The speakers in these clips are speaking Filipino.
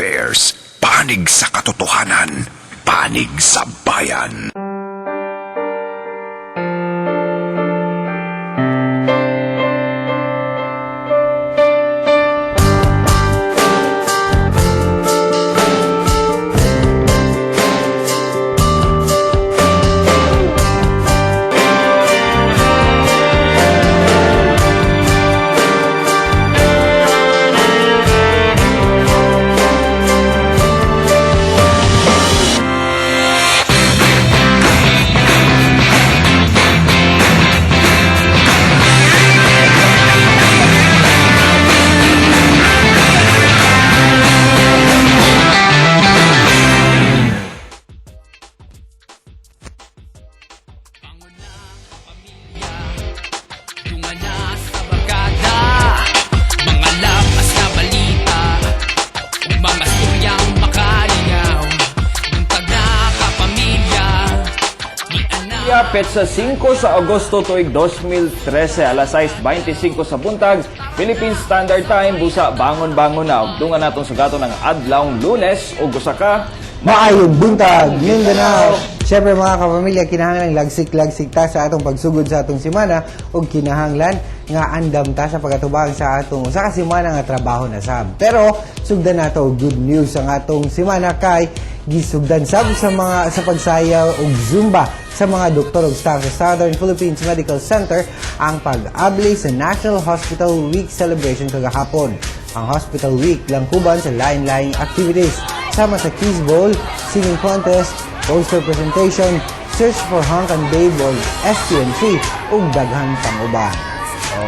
affairs. Panig sa katotohanan. Panig sa bayan. Petsa 5 sa Agosto tuig 2013, alas 6:25 sa buntag, Philippine Standard Time, busa bangon-bangon na. Ugtungan natong sugaton ng adlawng Lunes o gusa ka maayong buntag, Mindanao. Siyempre mga kapamilya, kinahanglan lagsik-lagsik ta sa atong pagsugod sa atong simana ug kinahanglan nga andam ta sa pagatubang sa atong usa ka simana nga trabaho na sab. Pero sugdan nato good news ang atong simana kay gisugdan sab sa pagsayaw og Zumba sa mga doktor ug staff sa Southern Philippines Medical Center ang pag-abli sa National Hospital Week celebration kagahapon. Ang Hospital Week langkuban sa lain-laing activities sama sa Kiss Bowl, singing contest, poster presentation, search for hunk and babe ball, SPN3 ug daghan pang uban.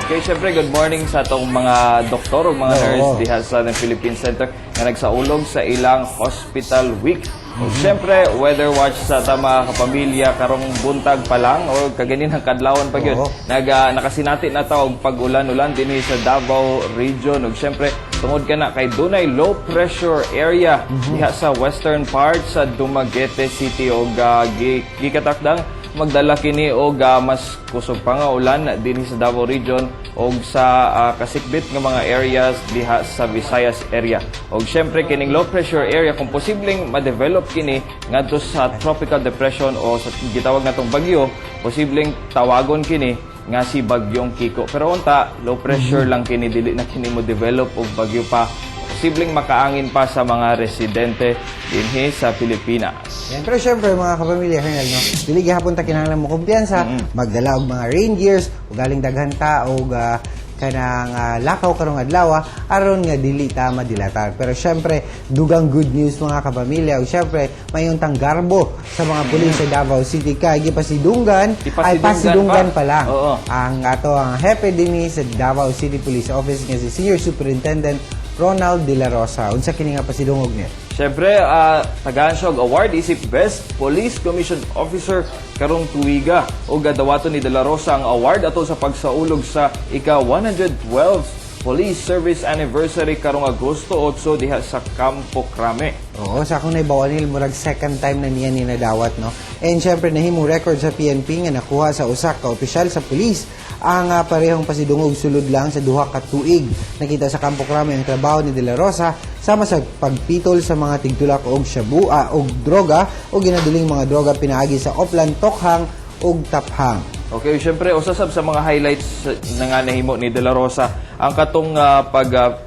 Okay, syempre good morning sa atong mga doktor ug mga nurse diha sa Southern Philippine Center nga nagsaulog sa ilang Hospital Week. O syempre, weather watch sa tama kapamilya karong buntag pa lang o kaganin ang kadlawon pa gyud. Nakasinati na ta og pag-ulan-ulan dinhi sa Davao Region ug syempre tungod kana kay dunay low pressure area diha sa western part sa Dumaguete City ug gikatakdang magdala kini og mas kusog pa nga ulan dinhi sa Davao Region og sa kasikbit nga mga areas diha sa Visayas area. Og syempre kining low pressure area kung posibleng ma-develop kini ngadto sa tropical depression o sa gitawag natong bagyo, posibleng tawagon kini nga si Bagyong Kiko. Pero unta low pressure lang kini, dili na kini mo develop og bagyo pa. Posibleng makaangin pa sa mga residente dinhi sa Pilipinas. Yan. Pero syempre mga kapamilya, Hernal, no? Dili gihapon ta kinahanglan mo kumpiyansa, magdala og mga rain gears, ug galing daghan ta og kanang lakaw karong adlaw aron nga dili ta madilatan. Pero syempre dugang good news mga kapamilya, ug syempre mayong tanggarbo sa mga pulis sa Davao City kay gipasidunggan ay pasidunggan pa lang. Ang ato ang hepe dinhi sa Davao City Police Office nga si Senior Superintendent Ronald De La Rosa. Unsa kini nga pasidungog niya? Siyempre, tagaan siya og award isip Best Police Commission Officer karong tuiga. O gadawaton ni De La Rosa ang award ato sa pagsaulog sa ika-112 Police Service Anniversary karong Agosto 8 diha sa Campo Crame. Oo, sa akong naibawanil, murag second time na niya ninadawat, no? And syempre, nahimong record sa PNP nga nakuha sa usa ka opisyal sa police ang parehong pasidungog sulod lang sa duha ka tuig. Nakita sa Campo Crame ang trabaho ni De La Rosa sama sa pagpitol sa mga tigtulak og shabu og droga o ginaduling mga droga pinaagi sa Oplan, Tokhang og Taphang. Okay, syempre usasab sa mga highlights na nga nahimo ni De La Rosa ang katong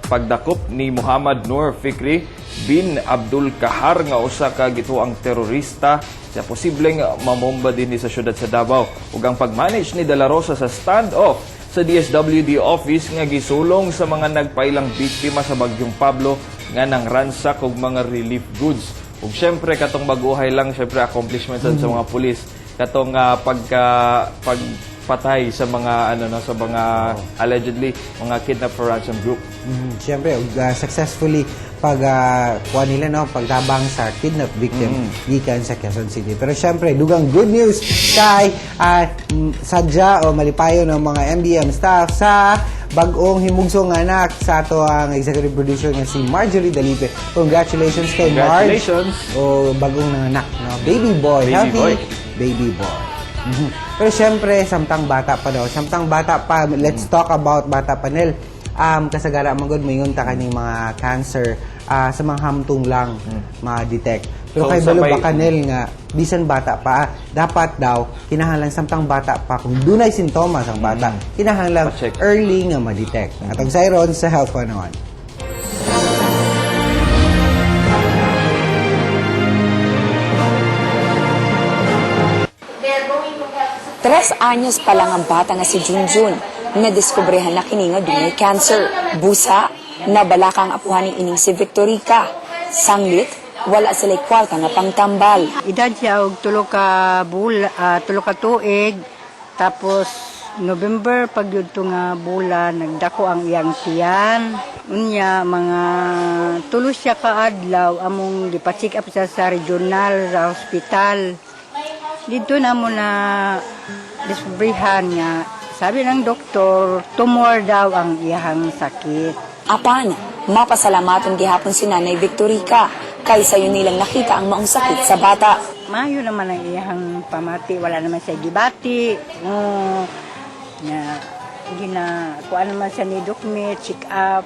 pagdakop ni Muhammad Nur Fikri bin Abdul Kahar nga usa ka gituang terorista sa posibleng mamomba din sa syudad sa Davao ug ang pagmanage ni De La Rosa sa standoff sa DSWD office nga gisulong sa mga nagpailang biktima sa Bagyong Pablo nga nang ransak og mga relief goods. Ug syempre katong baguhay lang syempre accomplishment sa mga pulis katong pagpatay sa mga sa mga allegedly mga kidnap for ransom group. Siyempre, successfully kuha nila pagtabang sa kidnap victim gikan sa Quezon City. Pero siyempre, dugang good news kay sadya o malipayo ng mga MBM staff sa bag-ong himugso nga anak sa ato ang executive producer nga si Marjorie Dalipe. Congratulations kay Marge. O bagong nanganak, no? Baby boy. Healthy baby boy. Pero syempre, samtang bata pa daw. Samtang bata pa, let's talk about bata panel. Kasagara manggod mayon ta kaning mga cancer sa mga hamtong lang ma-detect. Pero So, kay balo sabay- ba kanel nga bisan bata pa dapat daw kinahanglan samtang bata pa kung dunay sintomas ang bata kinahanglan Pa-check. early nga ma-detect. Atong sayron sa Health 101. 3 anyos pa lang ang bata nga si Junjun. Nadiskubrehan na kini nga dunay cancer. Busa, nabalaka ang apuhan ni ining si Victorica. Sanglit, wala sila kwarta nga pangtambal. Edad siya og tulo ka tuig, tapos November pag yun to nga bulan nagdako ang iyang tiyan. Unya mga tulo siya ka adlaw among gipa-check up siya sa regional sa hospital. Dito na mo na discoveryhan nga sabi ng doktor tumor daw ang iyang sakit. Apan, mapasalamaton gihapon si Nanay Victorica kaysa yun nilang nakita ang maong sakit sa bata. Mayo naman ang iyang pamati, wala naman siya gibati. Kuha naman siya ni Dokme, check up,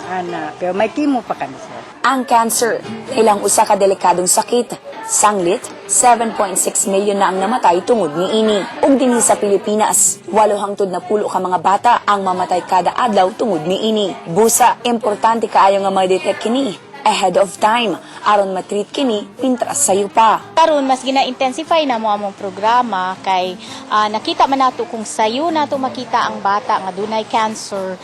ana. Pero may kimo pa kansa. Ang cancer, ilang usa ka delikadong sakit. Sanglit, 7.6 million na ang namatay tungod ni ini. Ug dinhi sa Pilipinas, 8 hangtod na pulo ka mga bata ang mamatay kada adlaw tungod ni ini. Busa, importante kaayo nga ma-detect kini ahead of time aron matreat kini mintras sayo pa. Karon mas gina-intensify na mo among programa kay nakita man nato kung sayo nato makita ang bata nga dunay cancer,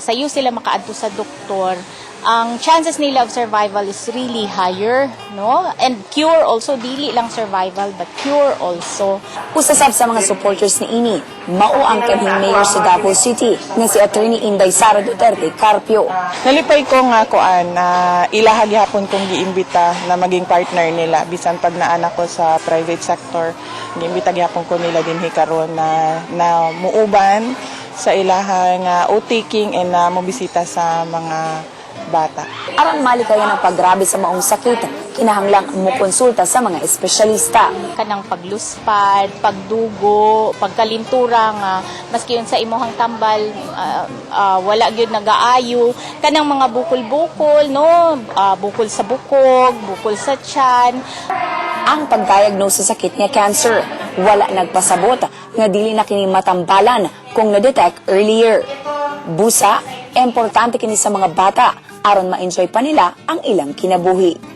sayo sila makaadto sa doktor, ang chances nila of survival is really higher, no? And cure also, dili lang survival but cure also. Usasab sa mga supporters ni ini, mao ang kanhing mayor sa Davao City nga si Attorney Inday Sara Duterte Carpio. Nalipay ko nga kuan ilaha gihapon kong giimbita na maging partner nila bisan pag naanak ko sa private sector giimbita gihapon ko nila dinhi karon na muuban sa ilahang o-taking and mobisita sa mga bata. Aron malikayan ang paggrabe sa maong sakit, kinahanglang mukonsulta sa mga espesyalista. Kanang pagluspad, pagdugo, pagkalintura nga maski yun sa imuhang tambal wala gyud nagaayo, kanang mga bukol-bukol, no? Bukol sa bukog, bukol sa tiyan. Ang pagdiagnose sa sakit nga cancer, wala nagpasabot nga dili na kini matambalan kung na-detect earlier. Busa, importante kini sa mga bata aron ma-enjoy pa nila ang ilang kinabuhi.